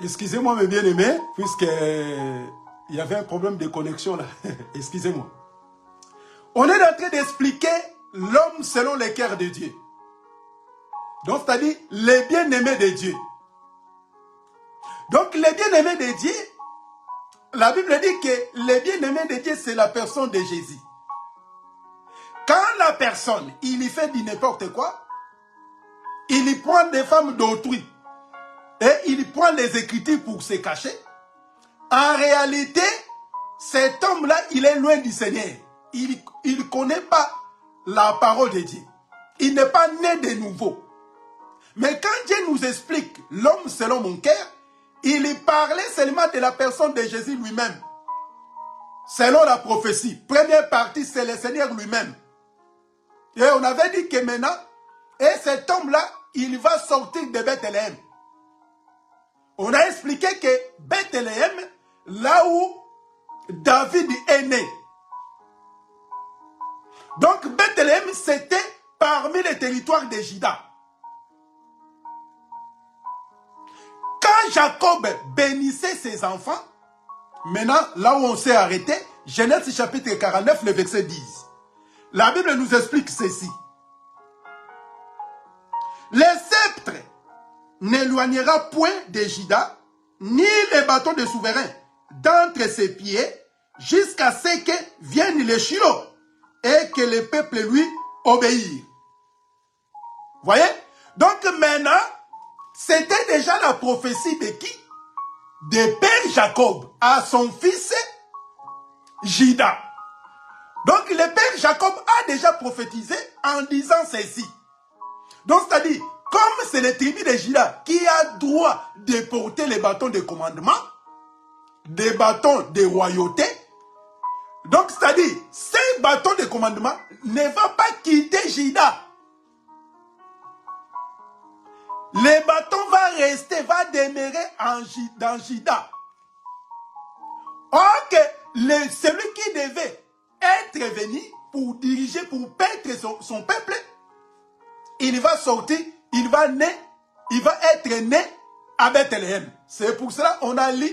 Excusez-moi mes bien-aimés, puisque il y avait un problème de connexion là. Excusez-moi. On est en train d'expliquer l'homme selon les cœurs de Dieu. Donc, c'est-à-dire les bien-aimés de Dieu. Donc, les bien-aimés de Dieu, la Bible dit que les bien-aimés de Dieu, c'est la personne de Jésus. Quand la personne, il y fait du n'importe quoi, il y prend des femmes d'autrui et il prend les Écritures pour se cacher, en réalité, cet homme-là, il est loin du Seigneur. Il ne connaît pas la parole de Dieu. Il n'est pas né de nouveau. Mais quand Dieu nous explique l'homme selon mon cœur, il parlait seulement de la personne de Jésus lui-même. Selon la prophétie. Première partie, c'est le Seigneur lui-même. Et on avait dit que maintenant, et cet homme-là, il va sortir de Bethléem. On a expliqué que Bethléem, là où David est né. Donc Bethléem, c'était parmi les territoires de Juda. Quand Jacob bénissait ses enfants, maintenant, là où on s'est arrêté, Genèse chapitre 49, le verset 10. La Bible nous explique ceci. Le sceptre n'éloignera point de Juda, ni les bâtons de souverain d'entre ses pieds, jusqu'à ce que vienne le Shiloh et que le peuple lui obéisse. Voyez? Donc maintenant, c'était déjà la prophétie de qui? De père Jacob à son fils Juda. Donc le père Jacob a déjà prophétisé en disant ceci. Donc c'est-à-dire, comme c'est le tribu de Juda qui a droit de porter les bâtons de commandement, des bâtons de royauté, donc c'est-à-dire, ces bâtons de commandement ne vont pas quitter Juda. Les bâtons vont rester, vont demeurer dans Juda. Or que celui qui devait être venu pour diriger, pour paître son peuple, il va sortir, il va être né à Bethléem. C'est pour cela qu'on a lu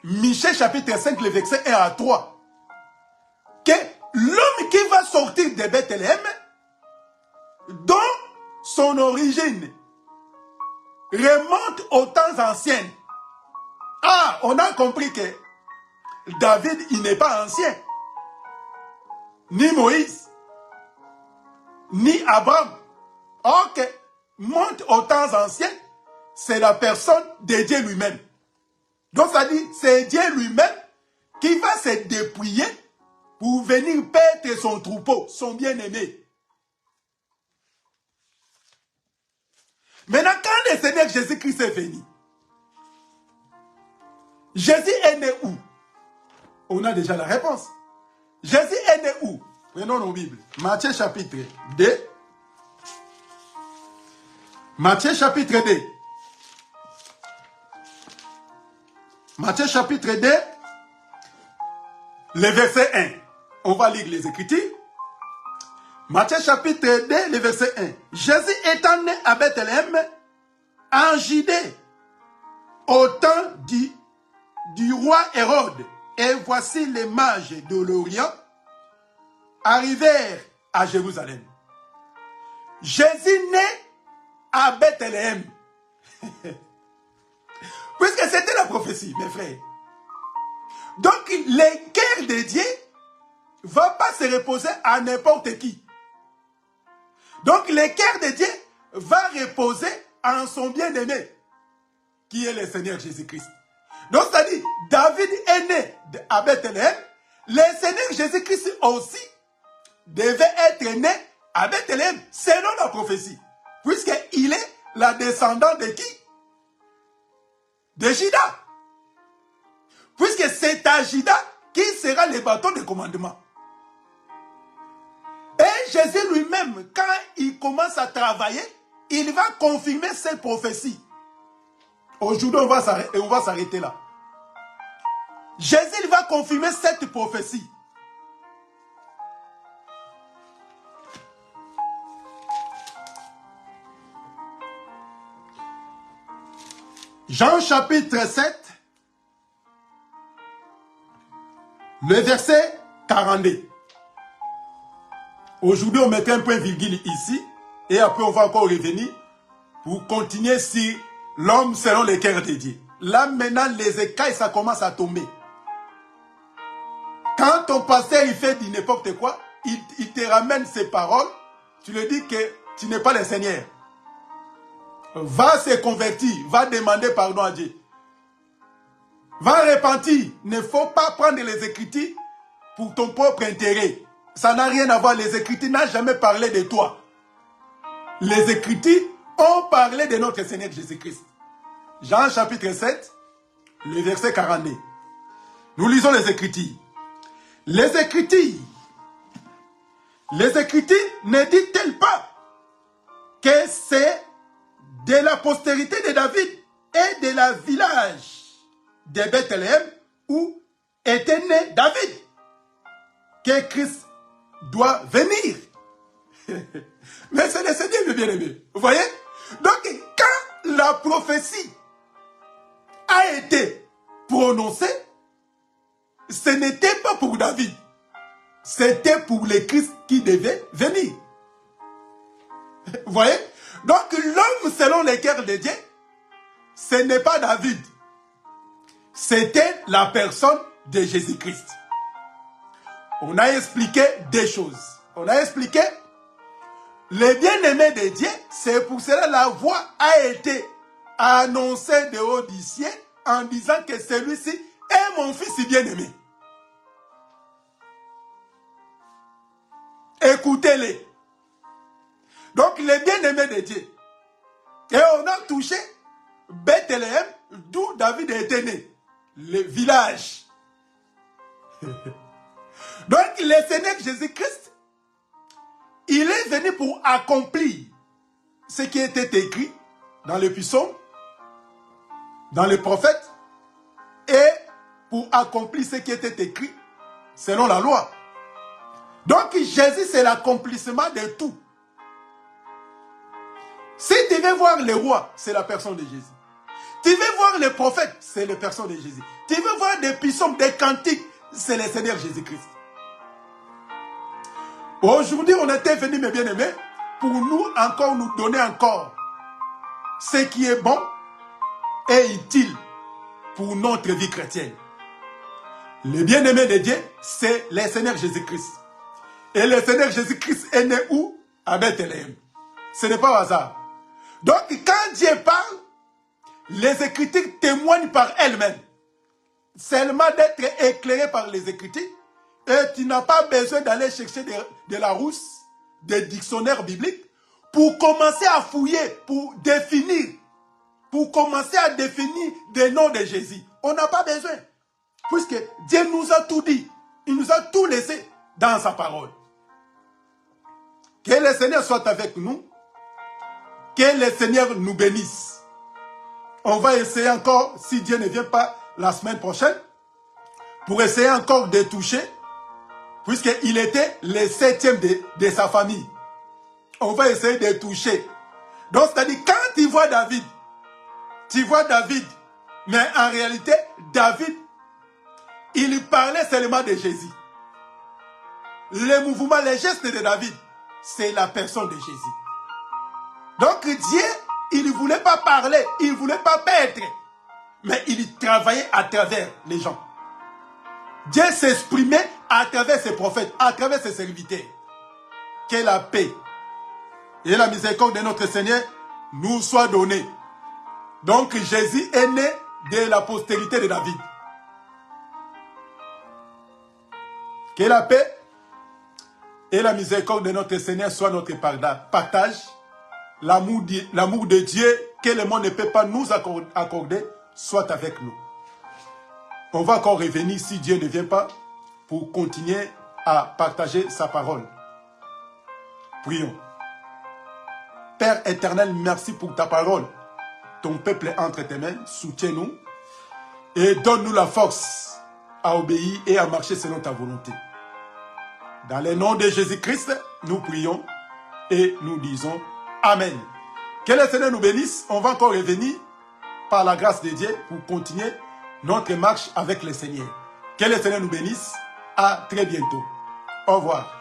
Michée chapitre 5, le verset 1 à 3. Que l'homme qui va sortir de Bethléem, dont son origine remonte aux temps anciens. Ah, on a compris que David, il n'est pas ancien. Ni Moïse, ni Abraham. Ok, monte aux temps anciens, c'est la personne de Dieu lui-même. Donc ça dit, c'est Dieu lui-même qui va se dépouiller pour venir paître son troupeau, son bien-aimé. Maintenant, quand le Seigneur Jésus-Christ est venu, Jésus est né où? On a déjà la réponse. Jésus est né où? Prenons nos Bibles. Matthieu chapitre 2. Matthieu chapitre 2. Matthieu chapitre 2, le verset 1. On va lire les Écritures. Matthieu chapitre 2, le verset 1. Jésus étant né à Bethléem, en Judée, au temps du roi Hérode. Et voici les mages de l'Orient arrivèrent à Jérusalem. Jésus naît à Bethléem. Puisque c'était la prophétie, mes frères. Donc, le cœur de Dieu ne va pas se reposer à n'importe qui. Donc, le cœur de Dieu va reposer en son bien-aimé, qui est le Seigneur Jésus-Christ. Donc, c'est-à-dire, David est né à Bethléem. Le Seigneur Jésus-Christ aussi devait être né à Bethléem, selon la prophétie. Puisqu'il est la descendante de qui? De Juda. Puisque c'est à Juda qui sera le bâton de commandement. Et Jésus lui-même, quand il commence à travailler, il va confirmer ses prophéties. Aujourd'hui, on va s'arrêter là. Jésus va confirmer cette prophétie. Jean chapitre 7, le verset 42. Aujourd'hui, on mettait un point virgule ici, et après on va encore revenir pour continuer sur l'homme selon le cœur de Dieu. Là maintenant, les écailles, ça commence à tomber. Quand ton pasteur il fait du n'importe quoi, il te ramène ses paroles, tu lui dis que tu n'es pas le Seigneur. Va se convertir, va demander pardon à Dieu. Va repentir. Il ne faut pas prendre les Écritures pour ton propre intérêt. Ça n'a rien à voir. Les Écritures n'ont jamais parlé de toi. Les Écritures ont parlé de notre Seigneur Jésus-Christ. Jean chapitre 7, le verset 42. Nous lisons les Écritures. Les Écritures ne disent-elles pas que c'est de la postérité de David et de la village de Bethléem où était né David que Christ doit venir? Mais c'est le Seigneur, mes bien-aimés. Vous voyez? Donc, quand la prophétie a été prononcée, ce n'était pas pour David. C'était pour le Christ qui devait venir. Vous voyez? Donc l'homme selon le cœur de Dieu, ce n'est pas David. C'était la personne de Jésus-Christ. On a expliqué des choses. On a expliqué le bien-aimé de Dieu, c'est pour cela la voix a été annoncée de haut du ciel en disant que celui-ci est mon fils bien-aimé. Écoutez-les. Donc, les bien-aimés de Dieu. Et on a touché Bethléem, d'où David était né. Le village. Donc, le Seigneur Jésus-Christ, il est venu pour accomplir ce qui était écrit dans les psaumes, dans les prophètes, et pour accomplir ce qui était écrit selon la loi. Donc, Jésus, c'est l'accomplissement de tout. Si tu veux voir le roi, c'est la personne de Jésus. Tu veux voir les prophètes, c'est la personne de Jésus. Tu veux voir des psaumes, des cantiques, c'est le Seigneur Jésus-Christ. Aujourd'hui, on était venus, mes bien-aimés, pour nous encore, nous donner encore ce qui est bon et utile pour notre vie chrétienne. Le bien-aimé de Dieu, c'est le Seigneur Jésus-Christ. Et le Seigneur Jésus-Christ est né où? À Bethléem. Ce n'est pas au hasard. Donc, quand Dieu parle, les Écritures témoignent par elles-mêmes. Seulement d'être éclairé par les Écritures, et tu n'as pas besoin d'aller chercher de la rousse, des dictionnaires bibliques, pour commencer à fouiller, pour définir, pour commencer à définir des noms de Jésus. On n'a pas besoin. Puisque Dieu nous a tout dit. Il nous a tout laissé dans sa parole. Que le Seigneur soit avec nous. Que le Seigneur nous bénisse. On va essayer encore, si Dieu ne vient pas la semaine prochaine, pour essayer encore de toucher, puisqu'il était le 7e de sa famille. On va essayer de toucher. Donc, c'est-à-dire, quand tu vois David, mais en réalité, David, il parlait seulement de Jésus. Le mouvement, les gestes de David, c'est la personne de Jésus. Donc Dieu, il ne voulait pas parler, il ne voulait pas paître, mais il travaillait à travers les gens. Dieu s'exprimait à travers ses prophètes, à travers ses serviteurs. Que la paix et la miséricorde de notre Seigneur nous soient données. Donc Jésus est né de la postérité de David. Que la paix et la miséricorde de notre Seigneur soient notre partage. L'amour de Dieu que le monde ne peut pas nous accorder soit avec nous. On va encore revenir si Dieu ne vient pas pour continuer à partager sa parole. Prions. Père éternel, merci pour ta parole. Ton peuple est entre tes mains, soutiens-nous et donne-nous la force à obéir et à marcher selon ta volonté. Dans le nom de Jésus-Christ, nous prions et nous disons Amen. Que le Seigneur nous bénisse. On va encore revenir par la grâce de Dieu, pour continuer notre marche avec le Seigneur. Que le Seigneur nous bénisse. À très bientôt. Au revoir.